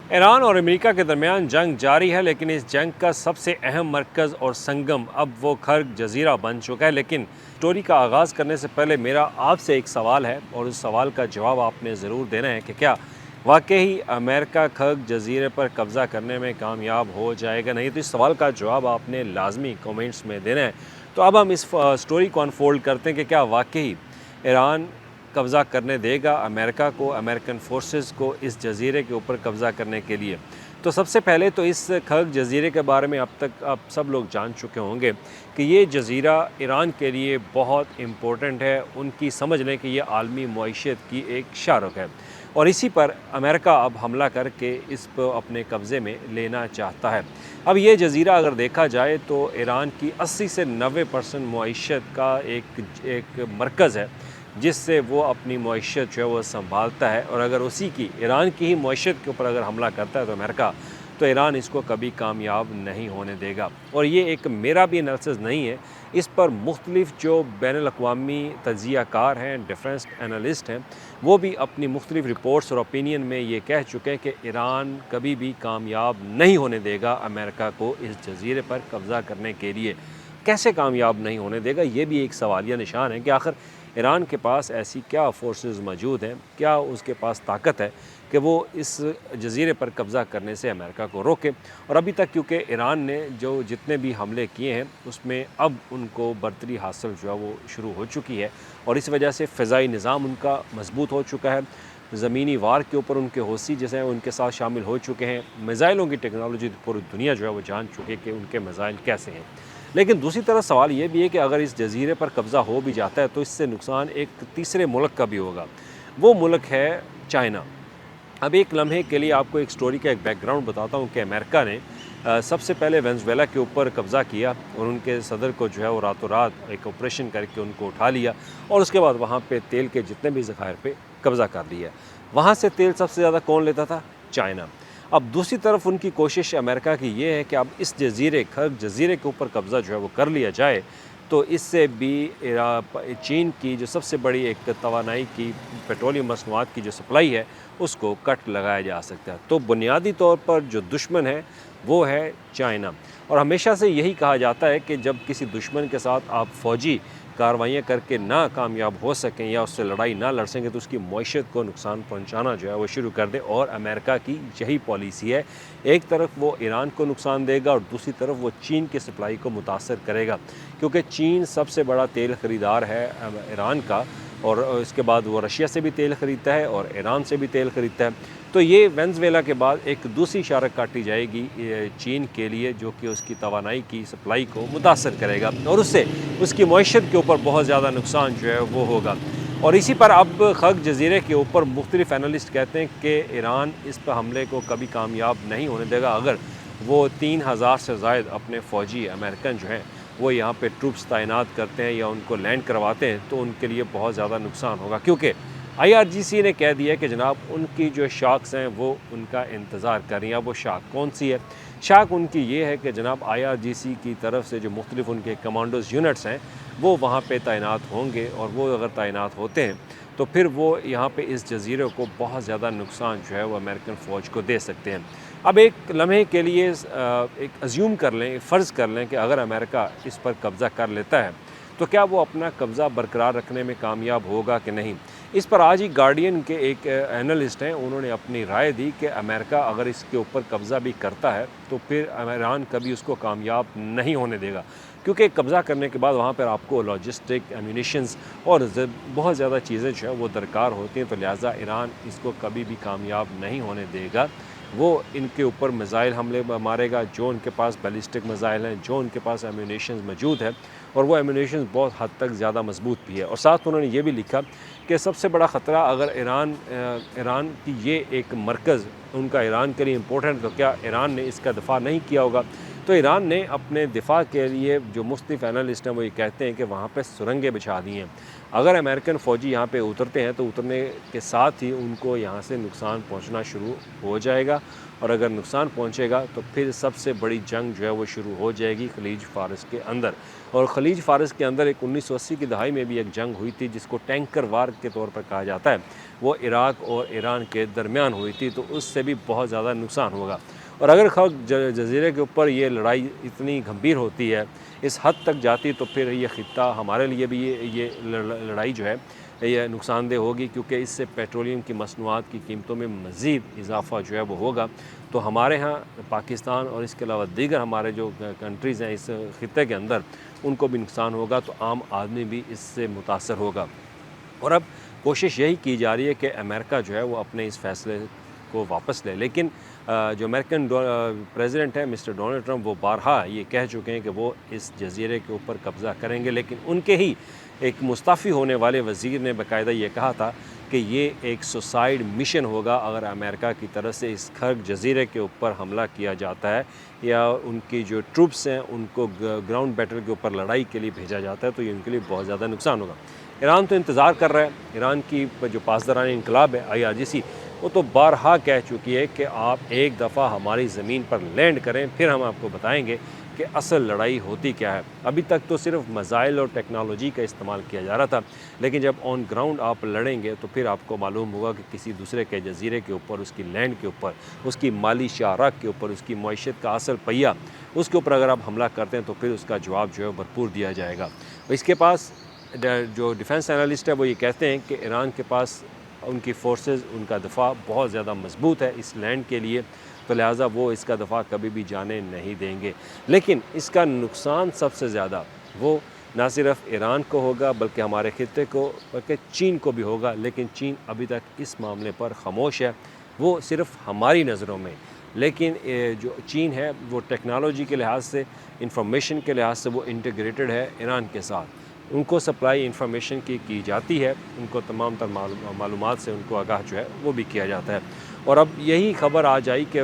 Iran और America के दरमियान जंग जारी है, लेकिन इस जंग का सबसे अहम मरकज़ और संगम अब वो खर्ग जजीरा बन चुका है। लेकिन स्टोरी का आगाज़ करने से पहले मेरा आपसे एक सवाल है और उस सवाल का जवाब आपने ज़रूर देना है कि क्या वाकई अमेरिका खर्ग जजीरे पर कब्ज़ा करने में कामयाब हो जाएगा। नहीं तो इस सवाल का जवाब आपने लाजमी कमेंट्स में देना है। तो अब हम इस स्टोरी को अनफोल्ड करते हैं कि क्या वाकई ईरान कब्ज़ा करने देगा अमेरिका को, अमेरिकन फोर्सेस को इस जज़ीरे के ऊपर कब्ज़ा करने के लिए। तो सबसे पहले तो इस खर्ग जज़ीरे के बारे में अब तक आप सब लोग जान चुके होंगे कि ये जज़ीरा ईरान के लिए बहुत इम्पोर्टेंट है। उनकी समझ लें कि ये आलमी मईशत की एक शाहरुख है और इसी पर अमेरिका अब हमला करके इस पर अपने कब्ज़े में लेना चाहता है। अब ये जज़ीरा अगर देखा जाए तो ईरान की 80 से 90% मईशत का एक मरकज़ है, जिससे वो अपनी मईशत जो है वो संभालता है। और अगर उसी की ईरान की ही मईशत के ऊपर अगर हमला करता है तो अमेरिका, तो ईरान इसको कभी कामयाब नहीं होने देगा। और ये एक मेरा भी एनालिसिस नहीं है, इस पर मुख्तलिफ जो बैनुल-अक़वामी तज्ज़ियाकार हैं, डिफेंस एनालिस्ट हैं, वो भी अपनी मुख्तलिफ रिपोर्ट्स और ओपिनियन में ये कह चुके हैं कि ईरान कभी भी कामयाब नहीं होने देगा अमेरिका को इस जज़ीरे पर कब्ज़ा करने के लिए। कैसे कामयाब नहीं होने देगा, ये भी एक सवालिया निशान है कि आखिर ईरान के पास ऐसी क्या फोर्सेस मौजूद हैं, क्या उसके पास ताकत है कि वो इस जज़ीरे पर कब्ज़ा करने से अमेरिका को रोके। और अभी तक क्योंकि ईरान ने जो जितने भी हमले किए हैं उसमें अब उनको बर्तरी हासिल जो है वो शुरू हो चुकी है और इस वजह से फ़िज़ाई निज़ाम उनका मजबूत हो चुका है। ज़मीनी वार के ऊपर उनके हौसी जैसे हैं उनके साथ शामिल हो चुके हैं। मिज़ाइलों की टेक्नोलॉजी पूरी दुनिया जो है वो जान चुकी है कि उनके मिज़ाइल कैसे हैं। लेकिन दूसरी तरफ सवाल ये भी है कि अगर इस जज़ीरे पर कब्ज़ा हो भी जाता है तो इससे नुकसान एक तीसरे मुल्क का भी होगा। वो मुल्क है चाइना। अब एक लम्हे के लिए आपको एक स्टोरी का एक बैकग्राउंड बताता हूँ कि अमेरिका ने सबसे पहले वेनेज़ुएला के ऊपर कब्ज़ा किया और उनके सदर को जो है वो रातों रात एक ऑपरेशन करके उनको उठा लिया और उसके बाद वहाँ पे तेल के जितने भी ज़खायर पे कब्ज़ा कर लिया। वहाँ से तेल सबसे ज़्यादा कौन लेता था? चाइना। अब दूसरी तरफ उनकी कोशिश अमेरिका की ये है कि अब इस जज़ीरे खर्ग जज़ीरे के ऊपर कब्ज़ा जो है वो कर लिया जाए, तो इससे भी चीन की जो सबसे बड़ी एक तवानाई की पेट्रोलियम मसनूआत की जो सप्लाई है उसको कट लगाया जा सकता है। तो बुनियादी तौर पर जो दुश्मन है वो है चाइना। और हमेशा से यही कहा जाता है कि जब किसी दुश्मन के साथ आप फ़ौजी कार्रवाइयाँ करके ना कामयाब हो सकें या उससे लड़ाई ना लड़ सकें तो उसकी मईशत को नुकसान पहुँचाना जो है वो शुरू कर दे। और अमेरिका की यही पॉलिसी है। एक तरफ वो ईरान को नुकसान देगा और दूसरी तरफ वो चीन की सप्लाई को मुतासर करेगा, क्योंकि चीन सबसे बड़ा तेल ख़रीदार है ईरान का और इसके बाद वो रशिया से भी तेल ख़रीदता है और ईरान से भी तेल ख़रीदता है। तो ये वेनेज़ुएला के बाद एक दूसरी शारक काटी जाएगी चीन के लिए, जो कि उसकी तवानाई की सप्लाई को मुतासर करेगा और उससे उसकी मईशत के ऊपर बहुत ज़्यादा नुकसान जो है वो होगा। और इसी पर अब खर्ग जज़ीरे के ऊपर मुख्तलिफ एनालिस्ट कहते हैं कि ईरान इस पर हमले को कभी कामयाब नहीं होने देगा। अगर वो 3000 से ज़ायद अपने फ़ौजी अमेरिकन जो हैं वो यहाँ पे ट्रूप्स तैनात करते हैं या उनको लैंड करवाते हैं तो उनके लिए बहुत ज़्यादा नुकसान होगा, क्योंकि IRGC ने कह दिया है कि जनाब उनकी जो शाख्स हैं वो उनका इंतज़ार कर रही हैं। अब वो शाख कौन सी है? शाख उनकी ये है कि जनाब IRGC की तरफ से जो मुख्तलिफ उनके कमांडोज़ यूनिट्स हैं वो वहाँ पे तैनात होंगे और वो अगर तैनात होते हैं तो फिर वो यहाँ पे इस जज़ीरे को बहुत ज़्यादा नुकसान जो है वो अमेरिकन फ़ौज को दे सकते हैं। अब एक लम्हे के लिए एक अज्यूम कर लें, फ़र्ज़ कर लें कि अगर अमेरिका इस पर कब्ज़ा कर लेता है तो क्या वो अपना कब्ज़ा बरकरार रखने में कामयाब होगा कि नहीं? इस पर आज ही गार्डियन के एक एनालिस्ट हैं, उन्होंने अपनी राय दी कि अमेरिका अगर इसके ऊपर कब्ज़ा भी करता है तो फिर ईरान कभी उसको कामयाब नहीं होने देगा, क्योंकि कब्ज़ा करने के बाद वहाँ पर आपको लॉजिस्टिक, एम्यूनिशंस और बहुत ज़्यादा चीज़ें जो हैं वो दरकार होती हैं। तो लिहाजा ईरान इसको कभी भी कामयाब नहीं होने देगा। वो इनके ऊपर मिज़ाइल हमले मारेगा, जो उनके पास बैलिस्टिक मिज़ाइल हैं, जो उनके पास एम्यूनिशंस मौजूद है और वो एम्यूनिशंस बहुत हद तक ज़्यादा मजबूत भी है। और साथ उन्होंने ये भी लिखा कि सबसे बड़ा ख़तरा अगर ईरान की ये एक मरकज़ उनका ईरान के लिए इम्पोर्टेंट, तो क्या ईरान ने इसका दिफ़ा नहीं किया होगा? तो ईरान ने अपने दिफ़ा के लिए जो मुख्तलिफ एनालिस्ट हैं वो ये कहते हैं कि वहाँ पे सुरंगें बिछा दी हैं। अगर अमेरिकन फ़ौजी यहाँ पे उतरते हैं तो उतरने के साथ ही उनको यहाँ से नुकसान पहुँचना शुरू हो जाएगा और अगर नुकसान पहुँचेगा तो फिर सबसे बड़ी जंग जो है वो शुरू हो जाएगी खलीज फ़ारस के अंदर। और खलीज फ़ारस के अंदर एक 1980 की दहाई में भी एक जंग हुई थी जिसको टैंकर वार के तौर पर कहा जाता है, वो इराक़ और ईरान के दरमियान हुई थी, तो उससे भी बहुत ज़्यादा नुकसान होगा। और अगर खर्ग जज़ीरे के ऊपर ये लड़ाई इतनी गंभीर होती है, इस हद तक जाती, तो फिर ये ख़ित्ता हमारे लिए भी ये लड़ाई जो है ये नुकसानदेह होगी, क्योंकि इससे पेट्रोलियम की मसनूआत की कीमतों में मज़ीद इजाफ़ा जो है वो होगा। तो हमारे यहाँ पाकिस्तान और इसके अलावा दीगर हमारे जो कंट्रीज़ हैं इस ख़ित्ते के अंदर, उनको भी नुकसान होगा, तो आम आदमी भी इससे मुतासर होगा। और अब कोशिश यही की जा रही है कि अमेरिका जो है वो अपने इस फ़ैसले को वापस ले, लेकिन जो अमेरिकन प्रेसिडेंट है मिस्टर डोनाल्ड ट्रंप, वो बारहा ये कह चुके हैं कि वो इस जज़ीरे के ऊपर कब्ज़ा करेंगे, लेकिन उनके ही एक मुस्तफ़ी होने वाले वज़ीर ने बाकायदा ये कहा था कि ये एक सुसाइड मिशन होगा अगर अमेरिका की तरफ से इस खर्ग जज़ीरे के ऊपर हमला किया जाता है या उनकी जो ट्रूप्स हैं उनको ग्राउंड बैटल के ऊपर लड़ाई के लिए भेजा जाता है, तो ये उनके लिए बहुत ज़्यादा नुकसान होगा। ईरान तो इंतज़ार कर रहा है। ईरान की जो पासदारान इनकलाब है IRGC, वो तो बारहा कह चुकी है कि आप एक दफ़ा हमारी ज़मीन पर लैंड करें, फिर हम आपको बताएंगे कि असल लड़ाई होती क्या है। अभी तक तो सिर्फ मिसाइल और टेक्नोलॉजी का इस्तेमाल किया जा रहा था, लेकिन जब ऑन ग्राउंड आप लड़ेंगे तो फिर आपको मालूम होगा कि किसी दूसरे के जज़ीरे के ऊपर, उसकी लैंड के ऊपर, उसकी माली शाहराह के ऊपर, उसकी मईशत का असल पहिया, उसके ऊपर अगर आप हमला करते हैं तो फिर उसका जवाब जो है भरपूर दिया जाएगा। इसके पास जो डिफेंस एनालिस्ट है वो ये कहते हैं कि ईरान के पास उनकी फ़ोर्सेस, उनका दफ़ा बहुत ज़्यादा मजबूत है इस लैंड के लिए, तो लिहाजा वो इसका दफ़ा कभी भी जाने नहीं देंगे। लेकिन इसका नुकसान सबसे ज़्यादा वो ना सिर्फ ईरान को होगा बल्कि हमारे खित्ते को, बल्कि चीन को भी होगा। लेकिन चीन अभी तक इस मामले पर खामोश है, वो सिर्फ हमारी नज़रों में। लेकिन जो चीन है वो टेक्नोलॉजी के लिहाज से, इंफॉर्मेशन के लिहाज से वो इंटीग्रेटेड है ईरान के साथ। उनको सप्लाई इंफॉर्मेशन की जाती है, उनको तमाम तर मालूमात से उनको आगाह जो है वो भी किया जाता है। और अब यही खबर आज आई कि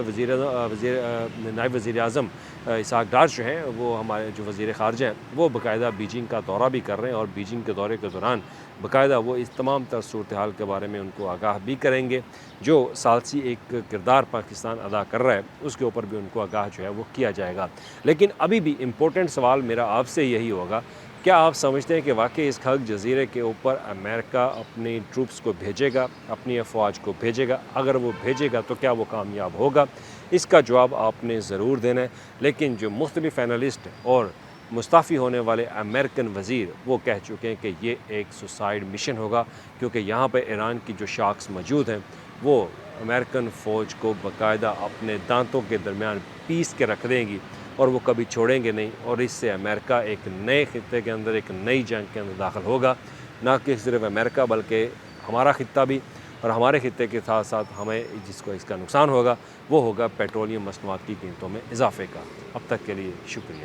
नायब वज़ीर आज़म इसहाक़ डार जो हैं, वो हमारे जो वज़ीर ख़ारजा हैं, वो बाकायदा बीजिंग का दौरा भी कर रहे हैं और बीजिंग के दौरे के दौरान बाकायदा वो इस तमाम तर सूरत हाल के बारे में उनको आगाह भी करेंगे। जो सालसी एक किरदार पाकिस्तान अदा कर रहा है, उसके ऊपर भी उनको आगाह जो है वो किया जाएगा। लेकिन अभी भी इम्पोर्टेंट सवाल मेरा आपसे यही होगा, क्या आप समझते हैं कि वाकई इस खर्ग जज़ीरे के ऊपर अमेरिका अपनी ट्रूप्स को भेजेगा, अपनी अफवाज को भेजेगा? अगर वो भेजेगा तो क्या वो कामयाब होगा? इसका जवाब आपने ज़रूर देना है। लेकिन जो मुख्तलिफ़ एनालिस्ट और मुस्तफ़ी होने वाले अमेरिकन वज़ीर, वो कह चुके हैं कि ये एक सुसाइड मिशन होगा, क्योंकि यहाँ पर ईरान की जो शाख्स मौजूद हैं वो अमेरिकन फ़ौज को बाकायदा अपने दांतों के दरमियान पीस के रख देंगी और वो कभी छोड़ेंगे नहीं। और इससे अमेरिका एक नए खित्ते के अंदर, एक नई जंग के अंदर दाखिल होगा। ना कि सिर्फ अमेरिका बल्कि हमारा खित्ता भी, और हमारे खित्ते के साथ साथ हमें जिसको इसका नुकसान होगा वो होगा पेट्रोलियम मसनूआत की कीमतों में इजाफे का। अब तक के लिए शुक्रिया।